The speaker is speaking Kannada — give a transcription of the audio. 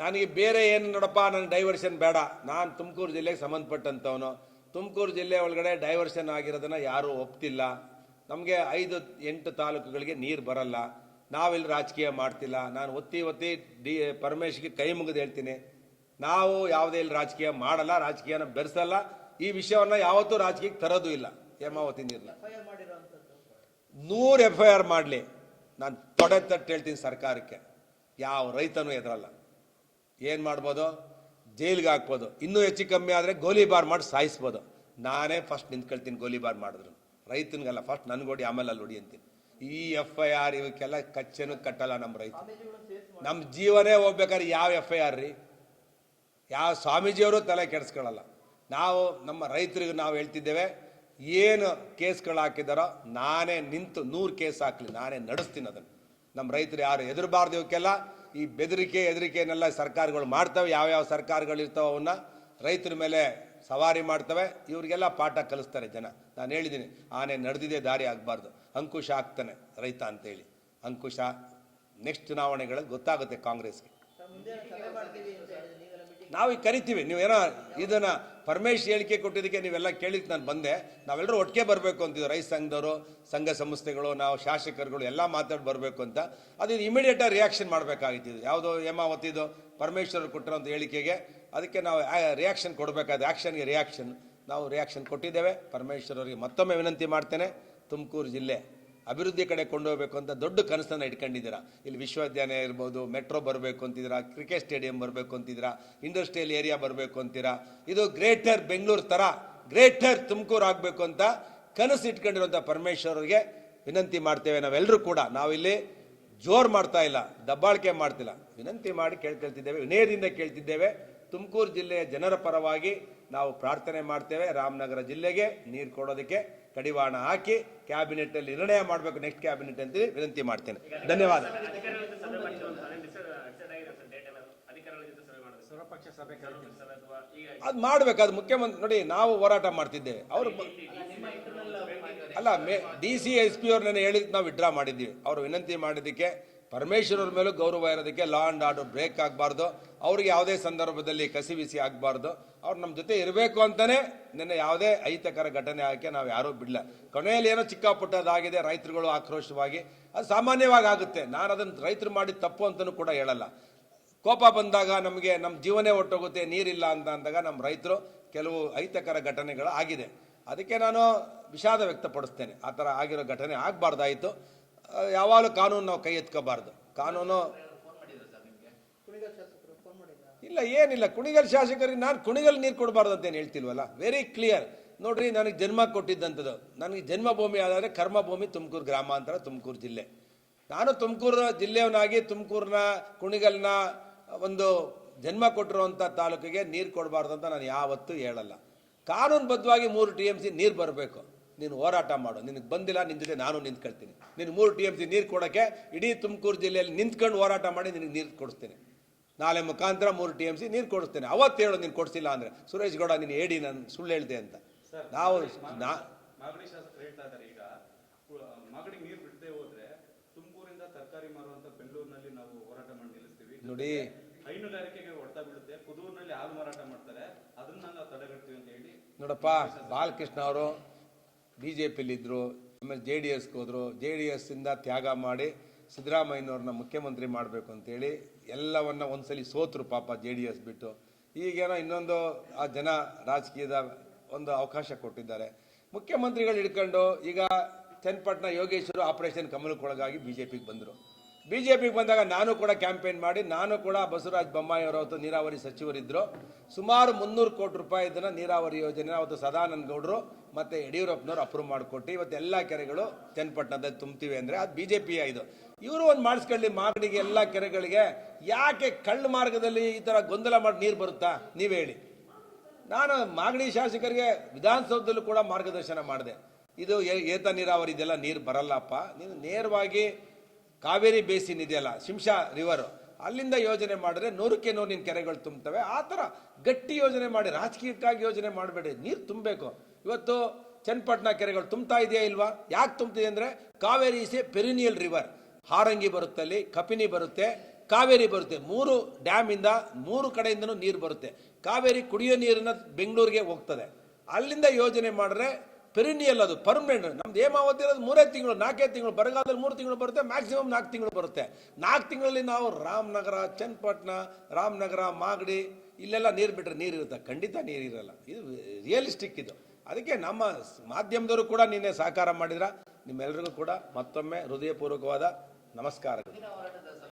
ನನಗೆ ಬೇರೆ ಏನು ನೋಡಪ್ಪ, ನನಗೆ ಡೈವರ್ಷನ್ ಬೇಡ. ನಾನು ತುಮಕೂರು ಜಿಲ್ಲೆಗೆ ಸಂಬಂಧಪಟ್ಟಂಥವನು. ತುಮಕೂರು ಜಿಲ್ಲೆ ಒಳಗಡೆ ಡೈವರ್ಷನ್ ಆಗಿರೋದನ್ನು ಯಾರೂ ಒಪ್ತಿಲ್ಲ. ನಮಗೆ 5-8 ತಾಲೂಕುಗಳಿಗೆ ನೀರು ಬರಲ್ಲ. ನಾವಿಲ್ಲಿ ರಾಜಕೀಯ ಮಾಡ್ತಿಲ್ಲ. ನಾನು ಒತ್ತಿ ಪರಮೇಶ್ಗೆ ಕೈ ಮುಗಿದು ಹೇಳ್ತೀನಿ, ನಾವು ಯಾವುದೇ ಇಲ್ಲಿ ರಾಜಕೀಯ ಮಾಡಲ್ಲ, ರಾಜಕೀಯನ ಬೆರೆಸಲ್ಲ. ಈ ವಿಷಯವನ್ನು ಯಾವತ್ತೂ ರಾಜಕೀಯಕ್ಕೆ ತರೋದು ಇಲ್ಲ. ಹೇಮಾವತಿ ನೀರನ್ನ 100 FIR ಮಾಡಲಿ, ನಾನು ತೊಡೆ ತಟ್ಟು ಹೇಳ್ತೀನಿ ಸರ್ಕಾರಕ್ಕೆ, ಯಾವ ರೈತನೂ ಎದುರಲ್ಲ. ಏನು ಮಾಡ್ಬೋದು? ಜೈಲಿಗೆ ಹಾಕ್ಬೋದು. ಇನ್ನೂ ಹೆಚ್ಚು ಕಮ್ಮಿ ಆದರೆ ಗೋಲಿಬಾರ್ ಮಾಡಿ ಸಾಯಿಸ್ಬೋದು. ನಾನೇ ಫಸ್ಟ್ ನಿಂತ್ಕೊಳ್ತೀನಿ ಗೋಲಿಬಾರ್ ಮಾಡಿದ್ರು. ರೈತನಿಗಲ್ಲ, ಫಸ್ಟ್ ನನಗೊಡಿ, ಆಮೇಲೆ ಅಲ್ಲಿ ಹೊಡಿ ಅಂತೀನಿ. ಈ FIR ಇವಕ್ಕೆಲ್ಲ ಕಚ್ಚೆನೂ ಕಟ್ಟಲ್ಲ ನಮ್ಮ ರೈತ. ನಮ್ಮ ಜೀವನೇ ಹೋಗ್ಬೇಕಾದ್ರೆ ಯಾವ FIR ರೀ? ಯಾವ ಸ್ವಾಮೀಜಿಯವರು ತಲೆ ಕೆಡಿಸ್ಕೊಳ್ಳಲ್ಲ. ನಾವು ನಮ್ಮ ರೈತರಿಗೆ ನಾವು ಹೇಳ್ತಿದ್ದೇವೆ, ಏನು ಕೇಸ್ಗಳು ಹಾಕಿದಾರೋ ನಾನೇ ನಿಂತು 100 ಕೇಸ್ ಹಾಕಲಿ, ನಾನೇ ನಡೆಸ್ತೀನಿ ಅದನ್ನು. ನಮ್ಮ ರೈತರು ಯಾರು ಎದುರಬಾರ್ದು ಇವಕ್ಕೆಲ್ಲ. ಈ ಹೆದರಿಕೆನೆಲ್ಲ ಸರ್ಕಾರಗಳು ಮಾಡ್ತವೆ. ಯಾವ್ಯಾವ ಸರ್ಕಾರಗಳು ಇರ್ತಾವೆ ಅವನ್ನ ರೈತರ ಮೇಲೆ ಸವಾರಿ ಮಾಡ್ತವೆ. ಇವರಿಗೆಲ್ಲ ಪಾಠ ಕಲಿಸ್ತಾರೆ ಜನ. ನಾನು ಹೇಳಿದ್ದೀನಿ, ಆನೆ ನಡೆದಿದೆ ದಾರಿ ಆಗಬಾರ್ದು, ಅಂಕುಶ ಆಗ್ತಾನೆ ರೈತ ಅಂತೇಳಿ. ಅಂಕುಶ ನೆಕ್ಸ್ಟ್ ಚುನಾವಣೆಗಳಲ್ಲಿ ಗೊತ್ತಾಗುತ್ತೆ ಕಾಂಗ್ರೆಸ್ಗೆ. ನಾವು ಈಗ ಕರಿತೀವಿ. ನೀವೇನೋ ಇದನ್ನು ಪರಮೇಶ್ ಹೇಳಿಕೆ ಕೊಟ್ಟಿದ್ದಕ್ಕೆ ನೀವೆಲ್ಲ ಕೇಳಿಕ್ಕೆ ನಾನು ಬಂದೆ. ನಾವೆಲ್ಲರೂ ಒಟ್ಟಿಗೆ ಬರಬೇಕು ಅಂತಿದ್ವಿ, ರೈತ ಸಂಘದವರು, ಸಂಘ ಸಂಸ್ಥೆಗಳು, ನಾವು ಶಾಸಕರುಗಳು ಎಲ್ಲ ಮಾತಾಡಿ ಬರಬೇಕು ಅಂತ. ಅದು ಇಮಿಡಿಯೇಟಾಗಿ ರಿಯಾಕ್ಷನ್ ಮಾಡಬೇಕಾಗಿತ್ತು. ಯಾವುದೋ ಹೇಮಾವತಿದು ಪರಮೇಶ್ವರ್ ಕೊಟ್ಟಿರೋಂಥ ಹೇಳಿಕೆಗೆ ಅದಕ್ಕೆ ನಾವು ರಿಯಾಕ್ಷನ್ ಕೊಡಬೇಕಾದ ಆ್ಯಕ್ಷನ್ಗೆ ರಿಯಾಕ್ಷನ್ ನಾವು ರಿಯಾಕ್ಷನ್ ಕೊಟ್ಟಿದ್ದೇವೆ. ಪರಮೇಶ್ವರ್ ಅವರಿಗೆ ಮತ್ತೊಮ್ಮೆ ವಿನಂತಿ ಮಾಡ್ತೇನೆ, ತುಮಕೂರು ಜಿಲ್ಲೆ ಅಭಿವೃದ್ಧಿ ಕಡೆ ಕೊಂಡೋಗ್ಬೇಕು ಅಂತ ದೊಡ್ಡ ಕನಸನ್ನು ಇಟ್ಕೊಂಡಿದ್ದೀರಾ. ಇಲ್ಲಿ ವಿಶ್ವವಿದ್ಯಾಲಯ ಇರ್ಬೋದು, ಮೆಟ್ರೋ ಬರಬೇಕು ಅಂತಿದ್ದೀರಾ, ಕ್ರಿಕೆಟ್ ಸ್ಟೇಡಿಯಂ ಬರಬೇಕು ಅಂತಿದ್ದೀರಾ, ಇಂಡಸ್ಟ್ರಿಯಲ್ ಏರಿಯಾ ಬರಬೇಕು ಅಂತೀರಾ. ಇದು ಗ್ರೇಟರ್ ಬೆಂಗಳೂರು ಥರ ಗ್ರೇಟರ್ ತುಮಕೂರು ಆಗಬೇಕು ಅಂತ ಕನಸು ಇಟ್ಕೊಂಡಿರುವಂಥ ಪರಮೇಶ್ವರ್ಗೆ ವಿನಂತಿ ಮಾಡ್ತೇವೆ. ನಾವೆಲ್ಲರೂ ಕೂಡ ನಾವಿಲ್ಲಿ ಜೋರು ಮಾಡ್ತಾ ಇಲ್ಲ, ದಬ್ಬಾಳಿಕೆ ಮಾಡ್ತಿಲ್ಲ, ವಿನಂತಿ ಮಾಡಿ ಕೇಳ್ತಿದ್ದೇವೆ, ವಿನಯದಿಂದ ಕೇಳ್ತಿದ್ದೇವೆ. ತುಮಕೂರು ಜಿಲ್ಲೆಯ ಜನರ ಪರವಾಗಿ ನಾವು ಪ್ರಾರ್ಥನೆ ಮಾಡ್ತೇವೆ. ರಾಮನಗರ ಜಿಲ್ಲೆಗೆ ನೀರು ಕೊಡೋದಕ್ಕೆ ಕಡಿವಾಣ ಹಾಕಿ ಕ್ಯಾಬಿನೆಟ್ ಅಲ್ಲಿ ನಿರ್ಣಯ ಮಾಡಬೇಕು, ನೆಕ್ಸ್ಟ್ ಕ್ಯಾಬಿನೆಟ್ ಅಂತ ವಿನಂತಿ ಮಾಡ್ತೇನೆ. ಧನ್ಯವಾದ. ಅದು ಮಾಡ್ಬೇಕು, ಅದು ಮುಖ್ಯಮಂತ್ರಿ ನೋಡಿ. ನಾವು ಹೋರಾಟ ಮಾಡ್ತಿದ್ದೇವೆ. ಅವರು ಅಲ್ಲ, DC SP ಅವ್ರನ್ನ ಹೇಳಿದ್ ನಾವು ವಿಡ್ರಾ ಮಾಡಿದ್ದೀವಿ. ಅವರು ವಿನಂತಿ ಮಾಡಿದ್ದಕ್ಕೆ ಪರಮೇಶ್ವರ್ ಅವ್ರ ಮೇಲೂ ಗೌರವ ಇರೋದಕ್ಕೆ ಲಾ ಅಂಡ್ ಆರ್ಡರ್ ಬ್ರೇಕ್ ಆಗಬಾರ್ದು, ಅವ್ರಿಗೆ ಯಾವುದೇ ಸಂದರ್ಭದಲ್ಲಿ ಕಸಿವಿಸಿ ಆಗಬಾರ್ದು, ಅವ್ರು ನಮ್ಮ ಜೊತೆ ಇರಬೇಕು ಅಂತಾನೆ ನಿನ್ನೆ ಯಾವುದೇ ಅಹಿತಕರ ಘಟನೆ ಆಕೆ ನಾವು ಯಾರೂ ಬಿಡಲ್ಲ. ಕೊನೆಯಲ್ಲಿ ಏನೋ ಚಿಕ್ಕ ಪುಟ್ಟದಾಗಿದೆ, ರೈತರುಗಳು ಆಕ್ರೋಶವಾಗಿ, ಅದು ಸಾಮಾನ್ಯವಾಗಿ ಆಗುತ್ತೆ. ನಾನು ಅದನ್ನು ರೈತರು ಮಾಡಿದ ತಪ್ಪು ಅಂತಲೂ ಕೂಡ ಹೇಳಲ್ಲ. ಕೋಪ ಬಂದಾಗ ನಮಗೆ ನಮ್ಮ ಜೀವನೇ ಹೊಟ್ಟೋಗುತ್ತೆ, ನೀರಿಲ್ಲ ಅಂತ ಅಂದಾಗ ನಮ್ಮ ರೈತರು ಕೆಲವು ಅಹಿತಕರ ಘಟನೆಗಳು ಆಗಿದೆ. ಅದಕ್ಕೆ ನಾನು ವಿಷಾದ ವ್ಯಕ್ತಪಡಿಸ್ತೇನೆ. ಆ ಥರ ಆಗಿರೋ ಘಟನೆ ಆಗಬಾರ್ದಾಯಿತು. ಯಾವಾಗಲೂ ಕಾನೂನು ನಾವು ಕೈ ಎತ್ಕೋಬಾರ್ದು. ಕಾನೂನು ಇಲ್ಲ, ಏನಿಲ್ಲ. ಕುಣಿಗಲ್ ಶಾಸಕರಿಗೆ ನಾನು ಕುಣಿಗಲ್ ನೀರು ಕೊಡಬಾರ್ದು ಅಂತೇನು ಹೇಳ್ತಿಲ್ವಲ್ಲ. ವೆರಿ ಕ್ಲಿಯರ್ ನೋಡ್ರಿ. ನನಗೆ ಜನ್ಮ ಕೊಟ್ಟಿದ್ದಂಥದ್ದು, ನನಗೆ ಜನ್ಮಭೂಮಿ ಆದರೆ ಕರ್ಮಭೂಮಿ ತುಮಕೂರು ಗ್ರಾಮಾಂತರ, ತುಮಕೂರು ಜಿಲ್ಲೆ. ನಾನು ತುಮಕೂರು ಜಿಲ್ಲೆಯವನಾಗಿ ತುಮಕೂರಿನ ಕುಣಿಗಲ್ನ ಒಂದು ಜನ್ಮ ಕೊಟ್ಟಿರುವಂಥ ತಾಲೂಕಿಗೆ ನೀರು ಕೊಡಬಾರ್ದು ಅಂತ ನಾನು ಯಾವತ್ತೂ ಹೇಳಲ್ಲ. ಕಾನೂನುಬದ್ಧವಾಗಿ 3 TMC ನೀರು ಬರಬೇಕು. ನೀನು ಹೋರಾಟ ಮಾಡು, ನಿನಗೆ ಬಂದಿಲ್ಲ, ನಿನ್ನ ಜೊತೆ ನಾನು ನಿಂತ್ಕೊಳ್ತೀನಿ. ನೀನು 3 TMC ನೀರು ಕೊಡೋಕ್ಕೆ ಇಡೀ ತುಮಕೂರು ಜಿಲ್ಲೆಯಲ್ಲಿ ನಿಂತ್ಕೊಂಡು ಹೋರಾಟ ಮಾಡಿ ನಿನಗೆ ನೀರು ಕೊಡಿಸ್ತೀನಿ. ನಾಳೆ ಮುಖಾಂತರ 3 TMC ನೀರು ಕೊಡಿಸ್ತೇನೆ. ಅವತ್ತು ಹೇಳು ನೀನು ಕೊಡಿಸಿಲ್ಲ ಅಂದರೆ, ಸುರೇಶ್ ಗೌಡ ನೀನು ಹೇಳಿ ನಾನು ಸುಳ್ಳು ಹೇಳ್ದೆ ಅಂತ. ನಾವು ಮಾಗಡಿ ಶಾಸಕರು ಹೇಳ್ತಾ ಇದ್ದಾರೆ, ಈಗ ಮಾಗಡಿಗೆ ನೀರು ಬಿಡದೆ ಹೋದ್ರೆ ತುಮಕೂರಿಂದ ತರಕಾರಿ ಮಾರುವಂತ ಬೆಂಗಳೂರಿನಲ್ಲಿ ನಾವು ಹೋರಾಟ ಮಾಡಿ ನಿಲ್ಲಿಸ್ತೀವಿ. ನೋಡಿ, ಹೈನುಗಾರಿಕೆಗೆ ಹೊಡೆತ ಬೀಳುತ್ತೆ, ಕುದೂರಿನಲ್ಲಿ ಹಾಲು ಮಾರಾಟ ಮಾಡ್ತಾರೆ, ಅದನ್ನ ನಾವು ತಡೆಗಟ್ತೀವಿ ಅಂತ ಹೇಳಿ. ನೋಡಪ್ಪ, ಬಾಲಕೃಷ್ಣ ಅವರು BJPಯಲ್ಲಿದ್ದರು, ಆಮೇಲೆ JDSಗೆ ಹೋದರು. JDS ಇಂದ ತ್ಯಾಗ ಮಾಡಿ ಸಿದ್ದರಾಮಯ್ಯನವ್ರನ್ನ ಮುಖ್ಯಮಂತ್ರಿ ಮಾಡಬೇಕು ಅಂತೇಳಿ ಎಲ್ಲವನ್ನ ಒಂದ್ಸಲಿ ಸೋತರು ಪಾಪ JDS ಬಿಟ್ಟು. ಈಗೇನೋ ಇನ್ನೊಂದು ಆ ಜನ ರಾಜಕೀಯದ ಒಂದು ಅವಕಾಶ ಕೊಟ್ಟಿದ್ದಾರೆ. ಮುಖ್ಯಮಂತ್ರಿಗಳು ಹಿಡ್ಕೊಂಡು ಈಗ ಚನ್ನಪಟ್ಟಣ ಯೋಗೇಶ್ವರು ಆಪರೇಷನ್ ಕಮಲಕ್ಕೊಳಗಾಗಿ BJPಗೆ ಬಂದರು. BJPಗೆ ಬಂದಾಗ ನಾನು ಕೂಡ ಕ್ಯಾಂಪೇನ್ ಮಾಡಿ, ನಾನು ಕೂಡ ಬಸವರಾಜ ಬೊಮ್ಮಾಯಿ ಅವತ್ತು ನೀರಾವರಿ ಸಚಿವರಿದ್ದರು. ಸುಮಾರು 300 ಕೋಟಿ ರೂಪಾಯಿ ಇದನ್ನು ನೀರಾವರಿ ಯೋಜನೆ ಅವತ್ತು ಸದಾನಂದ ಗೌಡರು ಮತ್ತು ಯಡಿಯೂರಪ್ಪನವರು ಅಪ್ರೂವ್ ಮಾಡಿಕೊಟ್ಟು ಇವತ್ತು ಎಲ್ಲ ಕೆರೆಗಳು ಚನ್ನಪಟ್ಟಣದಲ್ಲಿ ತುಂಬ್ತೀವಿ ಅಂದರೆ ಅದು BJP ಇದು. ಇವರು ಒಂದು ಮಾಡಿಸ್ಕೊಳ್ಳಿ, ಮಾಗಡಿಗೆ ಎಲ್ಲ ಕೆರೆಗಳಿಗೆ. ಯಾಕೆ ಕಳ್ಳ ಮಾರ್ಗದಲ್ಲಿ ಈ ಥರ ಗೊಂದಲ ಮಾಡಿ ನೀರು ಬರುತ್ತಾ ನೀವೇ ಹೇಳಿ. ನಾನು ಮಾಗಡಿ ಶಾಸಕರಿಗೆ ವಿಧಾನಸೌಧದಲ್ಲೂ ಕೂಡ ಮಾರ್ಗದರ್ಶನ ಮಾಡಿದೆ. ಇದು ಏತ ನೀರಾವರಿ ಇದೆಲ್ಲ ನೀರು ಬರಲ್ಲಪ್ಪ, ನೀನು ನೇರವಾಗಿ ಕಾವೇರಿ ಬೇಸಿನ್ ಇದೆಯಲ್ಲ, ಶಿಂಷಾ ರಿವರು, ಅಲ್ಲಿಂದ ಯೋಜನೆ ಮಾಡಿದ್ರೆ 100ಕ್ಕೆ 100 ನಿನ್ನ ಕೆರೆಗಳು ತುಂಬ್ತವೆ. ಆ ಥರ ಗಟ್ಟಿ ಯೋಜನೆ ಮಾಡಿ, ರಾಜಕೀಯಕ್ಕಾಗಿ ಯೋಜನೆ ಮಾಡಬೇಡಿ. ನೀರು ತುಂಬಬೇಕು. ಇವತ್ತು ಚನ್ನಪಟ್ಟಣ ಕೆರೆಗಳು ತುಂಬ್ತಾ ಇದೆಯಾ ಇಲ್ವಾ? ಯಾಕೆ ತುಂಬ್ತಿದೆ ಅಂದರೆ Kaveri is a perennial river. Harangi ಬರುತ್ತಲ್ಲಿ, ಕಪಿನಿ ಬರುತ್ತೆ, ಕಾವೇರಿ ಬರುತ್ತೆ. 3 ಡ್ಯಾಮಿಂದ 3 ಕಡೆಯಿಂದನೂ ನೀರು ಬರುತ್ತೆ. ಕಾವೇರಿ ಕುಡಿಯೋ ನೀರನ್ನು ಬೆಂಗಳೂರಿಗೆ ಹೋಗ್ತದೆ. ಅಲ್ಲಿಂದ ಯೋಜನೆ ಮಾಡಿದ್ರೆ ಪೆರಿನಿಯಲ್, ಅದು ಪರ್ಮನೆಂಟ್. ನಮ್ದು ಹೇಮಾವತಿ ಇರೋದು 3 ತಿಂಗಳು 4 ತಿಂಗಳು, ಬರಗಾಲದಲ್ಲಿ 3 ತಿಂಗಳು ಬರುತ್ತೆ, ಮ್ಯಾಕ್ಸಿಮಮ್ 4 ತಿಂಗಳು ಬರುತ್ತೆ. 4 ತಿಂಗಳಲ್ಲಿ ನಾವು ರಾಮನಗರ, ಚನ್ನಪಟ್ಟಣ, ರಾಮನಗರ, ಮಾಗಡಿ ಇಲ್ಲೆಲ್ಲ ನೀರು ಬಿಟ್ಟರೆ ನೀರಿರುತ್ತೆ? ಖಂಡಿತ ನೀರಿರಲ್ಲ. ಇದು ರಿಯಲಿಸ್ಟಿಕ್ ಇದು. ಅದಕ್ಕೆ ನಮ್ಮ ಮಾಧ್ಯಮದವರು ಕೂಡ ನಿನ್ನೆ ಸಹಕಾರ ಮಾಡಿದ್ರ. ನಿಮ್ಮೆಲ್ಲರಿಗೂ ಕೂಡ ಮತ್ತೊಮ್ಮೆ ಹೃದಯಪೂರ್ವಕವಾದ ನಮಸ್ಕಾರಗಳು.